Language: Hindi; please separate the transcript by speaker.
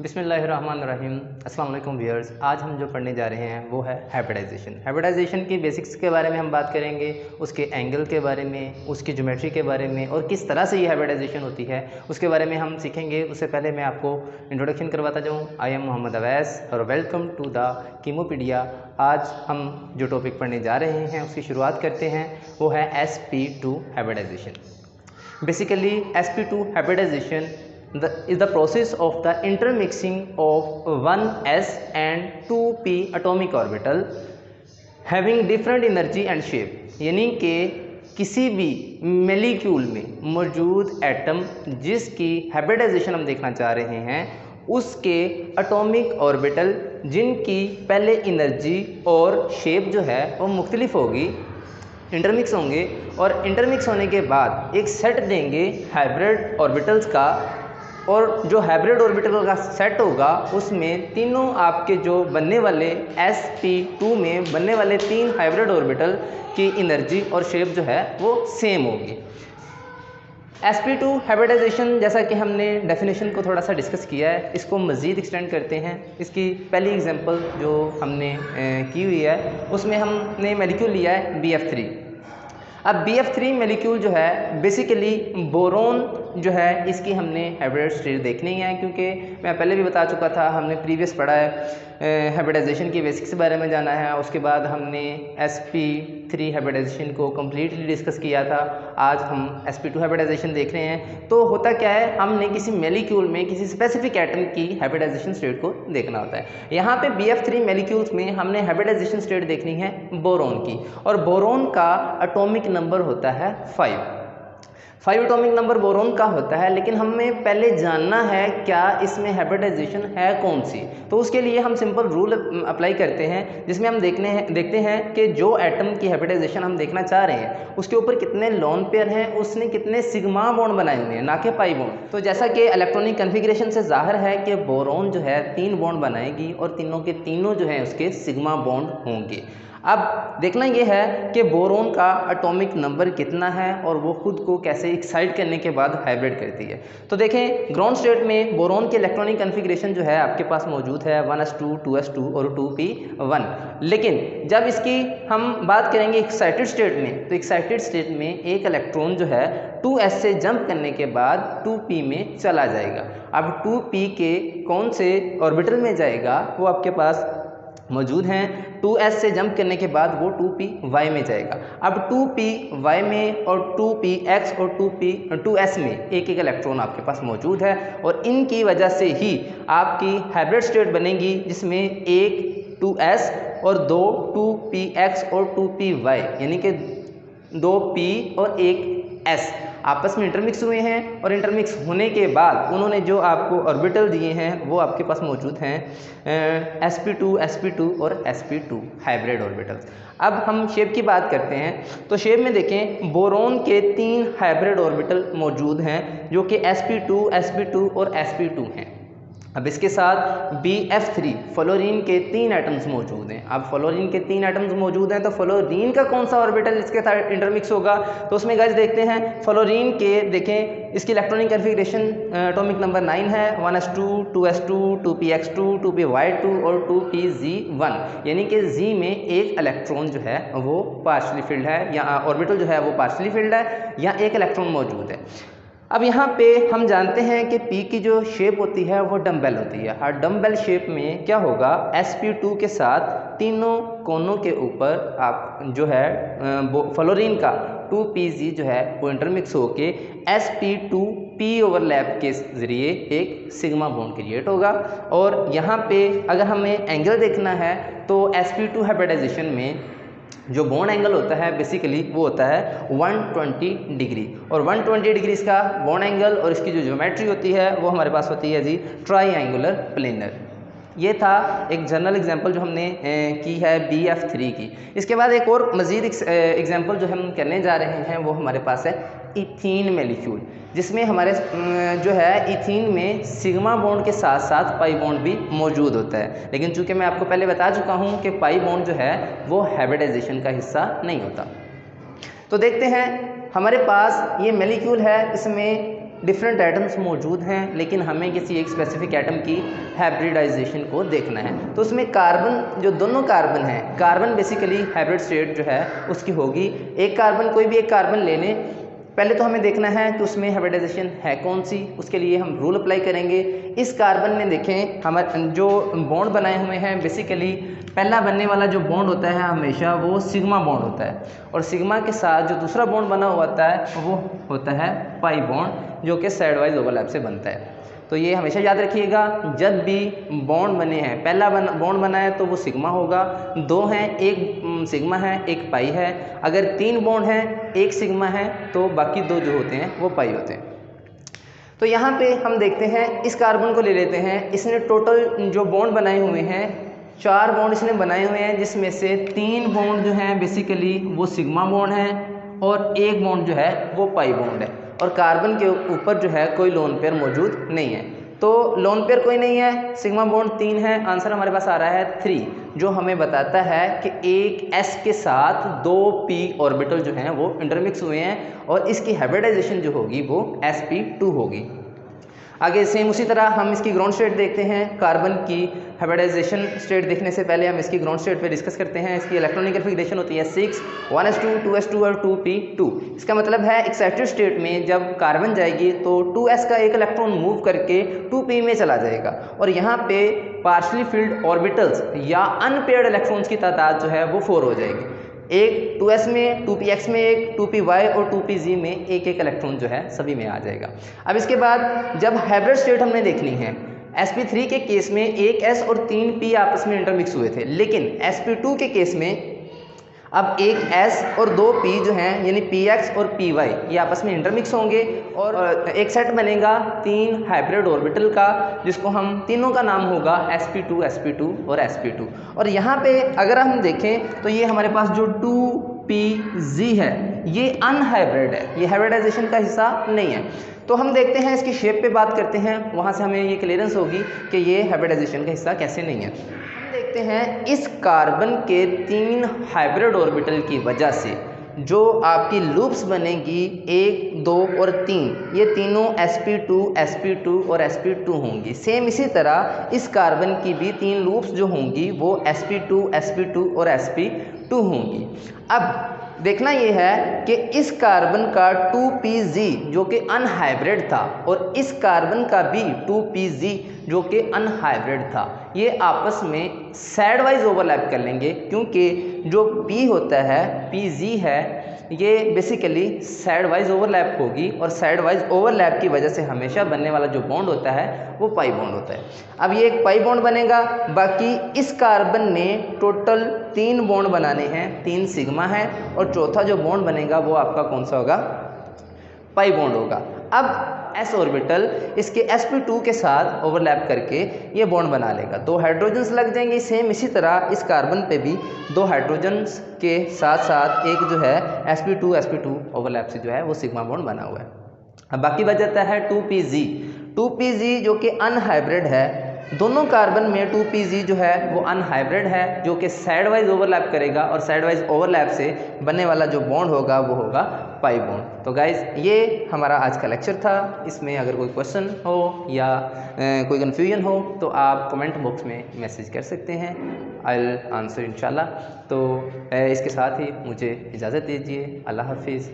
Speaker 1: बिस्मिल्लाहिर्रहमानिर्रहीम। अस्सलाम वालेकुम व्यूअर्स। आज हम जो पढ़ने जा रहे हैं वो है हाइब्रिडाइजेशन। हाइब्रिडाइजेशन की बेसिक्स के बारे में हम बात करेंगे, उसके एंगल के बारे में, उसकी ज्योमेट्री के बारे में और किस तरह से ये हाइब्रिडाइजेशन होती है उसके बारे में हम सीखेंगे। उससे पहले मैं आपको इंट्रोडक्शन करवाता जाऊँ। आई एम मोहम्मद अवैस और वेलकम टू द कीमोपीडिया। आज हम जो टॉपिक पढ़ने जा रहे हैं उसकी शुरुआत करते हैं, वो है sp2 hybridization. Basically, sp2 hybridization is the process of the intermixing of 1s and 2p atomic orbital having different energy and shape। यानी कि किसी भी मोलिक्यूल में मौजूद एटम जिसकी हाइब्रिडाइजेशन हम देखना चाह रहे हैं, उसके एटॉमिक ऑर्बिटल जिनकी पहले एनर्जी और शेप जो है वो मुख्तलिफ होगी, इंटरमिक्स होंगे और इंटरमिक्स होने के बाद एक सेट देंगे हाइब्रिड ऑर्बिटल्स का। और जो हाइब्रिड ऑर्बिटल का सेट होगा उसमें तीनों आपके जो बनने वाले sp2 में बनने वाले तीन हाइब्रिड ऑर्बिटल की एनर्जी और शेप जो है वो सेम होगी। sp2 हाइब्रिडाइजेशन, जैसा कि हमने डेफिनेशन को थोड़ा सा डिस्कस किया है, इसको मज़ीद एक्सटेंड करते हैं। इसकी पहली एग्जांपल जो हमने की हुई है उसमें हमने मॉलिक्यूल लिया है BF3। अब BF3 मॉलिक्यूल जो है बेसिकली बोरोन जो है इसकी हमने हाइब्रिड स्टेट देखनी है, क्योंकि मैं पहले भी बता चुका था, हमने प्रीवियस पढ़ा है हाइब्रिडाइजेशन की बेसिक्स के बारे में जाना है। उसके बाद हमने sp3 हाइब्रिडाइजेशन को कम्प्लीटली डिस्कस किया था। आज हम sp2 हाइब्रिडाइजेशन देख रहे हैं। तो होता क्या है, हमने किसी मॉलिक्यूल में किसी स्पेसिफिक एटम की हाइब्रिडाइजेशन स्टेट को देखना होता है। यहाँ पे BF3 मॉलिक्यूल्स में हमने हाइब्रिडाइजेशन स्टेट देखनी है बोरोन की, और बोरोन का एटॉमिक नंबर होता है 5 एटॉमिक नंबर बोरोन का होता है। लेकिन हमें पहले जानना है क्या इसमें हाइब्रिडाइजेशन है कौन सी। तो उसके लिए हम सिंपल रूल अप्लाई करते हैं, जिसमें हम देखते हैं कि जो एटम की हाइब्रिडाइजेशन हम देखना चाह रहे हैं उसके ऊपर कितने लोन पेयर हैं, उसने कितने सिग्मा बॉन्ड बनाए हुए हैं, ना कि पाई बॉन्ड। तो जैसा कि इलेक्ट्रॉनिक कन्फिग्रेशन से जाहिर है कि बोरोन जो है 3 बॉन्ड बनाएगी और तीनों के तीनों जो है उसके सिग्मा बॉन्ड होंगे। अब देखना यह है कि बोरोन का एटॉमिक नंबर कितना है और वो खुद को कैसे एक्साइट करने के बाद हाइब्रिड करती है। तो देखें, ग्राउंड स्टेट में बोरोन की इलेक्ट्रॉनिक कन्फिग्रेशन जो है आपके पास मौजूद है 1s2, 2s2 और 2p1। लेकिन जब इसकी हम बात करेंगे एक्साइटेड स्टेट में, तो एक्साइटेड स्टेट में एक इलेक्ट्रॉन जो है 2s से जंप करने के बाद 2p में चला जाएगा। अब 2p के कौन से ऑर्बिटल में जाएगा वो आपके पास मौजूद हैं। 2s से जंप करने के बाद वो 2py में जाएगा। अब 2py में और 2px और 2s में एक एक इलेक्ट्रॉन आपके पास मौजूद है, और इनकी वजह से ही आपकी हाइब्रिड स्टेट बनेगी, जिसमें एक 2s और 2 2px और 2py, यानी कि 2p और एक s आपस में इंटरमिक्स हुए हैं। और इंटरमिक्स होने के बाद उन्होंने जो आपको ऑर्बिटल दिए हैं वो आपके पास मौजूद हैं sp2 और sp2 हाइब्रिड ऑर्बिटल्स। अब हम शेप की बात करते हैं, तो शेप में देखें बोरोन के 3 हाइब्रिड ऑर्बिटल मौजूद हैं जो कि sp2 और sp2 हैं। अब इसके साथ BF3 फ्लोरीन के 3 एटम्स मौजूद हैं। अब फ्लोरीन के 3 एटम्स मौजूद हैं तो फ्लोरीन का कौन सा ऑर्बिटल इसके साथ इंटरमिक्स होगा, तो उसमें गाइस देखते हैं फ्लोरीन के, देखें इसकी इलेक्ट्रॉनिक कन्फिग्रेशन एटॉमिक नंबर 9 है, 1s2, 2s2, 2px2, 2py2 और 2pz1, यानी कि z में एक इलेक्ट्रॉन जो है वो पार्शली फिल्ड है, या ऑर्बिटल जो है वो पार्शली फिल्ड है, या एक इलेक्ट्रॉन मौजूद है। अब यहाँ पे हम जानते हैं कि P की जो शेप होती है वो डम्बेल होती है। हर डम्बेल शेप में क्या होगा, sp2 के साथ तीनों कोनों के ऊपर आप जो है फ्लोरीन का 2pz जो है वो इंटरमिक्स होके sp2p ओवरलैप के ज़रिए एक सिग्मा बॉन्ड क्रिएट होगा। और यहाँ पे अगर हमें एंगल देखना है तो sp2 हाइब्रिडाइजेशन में जो बॉन्ड एंगल होता है बेसिकली वो होता है 120 डिग्री, और 120 डिग्री इसका बॉन्ड एंगल, और इसकी जो ज्योमेट्री होती है वो हमारे पास होती है जी ट्राईएंगुलर प्लेनर। ये था एक जनरल एग्जांपल जो हमने की है BF3 की। इसके बाद एक और मज़ीद एग्जांपल जो हम करने जा रहे हैं वो हमारे पास है इथीन मॉलिक्यूल, जिसमें हमारे जो है इथीन में सिग्मा बॉन्ड के साथ साथ पाई बॉन्ड भी मौजूद होता है। लेकिन चूंकि मैं आपको पहले बता चुका हूँ कि पाई बॉन्ड जो है वो हाइब्रिडाइजेशन का हिस्सा नहीं होता। तो देखते हैं हमारे पास ये मॉलिक्यूल है, इसमें डिफरेंट एटम्स मौजूद हैं, लेकिन हमें किसी एक स्पेसिफिक एटम की हाइब्रिडाइजेशन को देखना है। तो उसमें कार्बन, जो दोनों कार्बन हैं, कार्बन बेसिकली हाइब्रिड स्टेट जो है उसकी होगी। एक कार्बन, कोई भी एक कार्बन ले लें, पहले तो हमें देखना है कि उसमें हाइब्रिडाइजेशन है कौन सी। उसके लिए हम रूल अप्लाई करेंगे। इस कार्बन में देखें हमारे जो बॉन्ड बनाए हुए हैं, बेसिकली पहला बनने वाला जो बॉन्ड होता है हमेशा वो सिग्मा बॉन्ड होता है, और सिग्मा के साथ जो दूसरा बॉन्ड बना हुआ होता है वो होता है पाई बॉन्ड, जो कि साइड वाइज ओवरलैप से बनता है। तो ये हमेशा याद रखिएगा, जब भी बॉन्ड बने हैं, पहला बॉन्ड बना है तो वो सिग्मा होगा, दो हैं, एक सिग्मा है एक पाई है। अगर तीन बॉन्ड हैं, एक सिग्मा है, तो बाकी दो जो होते हैं वो पाई होते हैं। तो यहाँ पे हम देखते हैं, इस कार्बन को ले लेते हैं। इसने टोटल जो बॉन्ड बनाए हुए हैं, 4 बॉन्ड इसने बनाए हुए हैं, जिसमें से 3 बॉन्ड जो हैं बेसिकली वो सिग्मा बॉन्ड है, और एक बॉन्ड जो है वो पाई बॉन्ड है। और कार्बन के ऊपर जो है कोई लोन पेयर मौजूद नहीं है। तो लोन पेयर कोई नहीं है, सिग्मा बॉन्ड 3 है। आंसर हमारे पास आ रहा है 3, जो हमें बताता है कि एक S के साथ 2 P ऑर्बिटल जो हैं वो इंटरमिक्स हुए हैं, और इसकी हाइब्रिडाइजेशन जो होगी वो sp2 होगी। आगे सेम उसी तरह हम इसकी ग्राउंड स्टेट देखते हैं। कार्बन की हाइब्रिडाइजेशन स्टेट देखने से पहले हम इसकी ग्राउंड स्टेट पे डिस्कस करते हैं। इसकी इलेक्ट्रॉनिक कन्फिगरेशन होती है 6 1s2 2s2 और 2p2। इसका मतलब है एक्साइटेड स्टेट में जब कार्बन जाएगी तो 2s का एक इलेक्ट्रॉन मूव करके 2p में चला जाएगा, और यहाँ पे पार्शली फिल्ड ऑर्बिटल्स या अनपेयर्ड इलेक्ट्रॉन्स की तादाद जो है वो 4 हो जाएगी। एक 2s में, 2px में एक, 2py और 2pz में एक एक इलेक्ट्रॉन जो है सभी में आ जाएगा। अब इसके बाद जब हाइब्रिड स्टेट हमने देखनी है, sp3 के केस में एक s और 3 p आपस में इंटरमिक्स हुए थे, लेकिन sp2 के केस में अब एक S और 2 P जो हैं यानी px और py ये आपस में इंटरमिक्स होंगे, और एक सेट बनेगा 3 हाइब्रिड ऑर्बिटल का, जिसको हम तीनों का नाम होगा sp2 sp2 और sp2। और यहाँ पे अगर हम देखें तो ये हमारे पास जो 2pz है ये अनहाइब्रिड है, ये हाइब्रिडाइजेशन का हिस्सा नहीं है। तो हम देखते हैं, इसकी शेप पे बात करते हैं, वहाँ से हमें ये क्लियरेंस होगी कि ये हाइब्रिडाइजेशन का हिस्सा कैसे नहीं है। देखते हैं, इस कार्बन के 3 हाइब्रिड ऑर्बिटल की वजह से जो आपकी लूप्स बनेगी 1 2 और 3, ये तीनों sp2 sp2 और sp2 होंगी। सेम इसी तरह इस कार्बन की भी 3 लूप्स जो होंगी वो sp2 sp2 और sp2 होंगी। अब देखना ये है कि इस कार्बन का 2pz जो कि अनहाइब्रिड था, और इस कार्बन का भी 2pz जो कि अनहाइब्रिड था, ये आपस में साइड वाइज ओवरलैप कर लेंगे, क्योंकि जो p होता है, pz है, ये बेसिकली साइड वाइज ओवरलैप होगी, और साइड वाइज ओवरलैप की वजह से हमेशा बनने वाला जो बॉन्ड होता है वो पाई बॉन्ड होता है। अब ये एक पाई बॉन्ड बनेगा। बाकी इस कार्बन ने टोटल 3 बॉन्ड बनाने हैं, 3 सिग्मा है, और चौथा जो बॉन्ड बनेगा वो आपका कौन सा होगा, पाई बॉन्ड होगा। अब s ऑर्बिटल इसके sp2 के साथ ओवरलैप करके ये बॉन्ड बना लेगा, 2 हाइड्रोजन्स लग जाएंगे। सेम इसी तरह इस कार्बन पे भी 2 हाइड्रोजन्स के साथ साथ एक जो है sp2 ओवरलैप से जो है वो सिग्मा बॉन्ड बना हुआ है। अब बाकी बच जाता है 2pz जो कि अनहाइब्रिड है। दोनों कार्बन में 2pz जो है वो अनहाइब्रिड है, जो कि साइड वाइज ओवरलैप करेगा, और साइड वाइज ओवरलैप से बनने वाला जो बॉन्ड होगा वो होगा पाई बॉन्ड। तो गाइज ये हमारा आज का लेक्चर था। इसमें अगर कोई क्वेश्चन हो या कोई कन्फ्यूजन हो तो आप कमेंट बॉक्स में मैसेज कर सकते हैं, आई विल आंसर इंशाल्लाह। तो इसके साथ ही मुझे इजाज़त दीजिए। अल्लाह हाफिज़।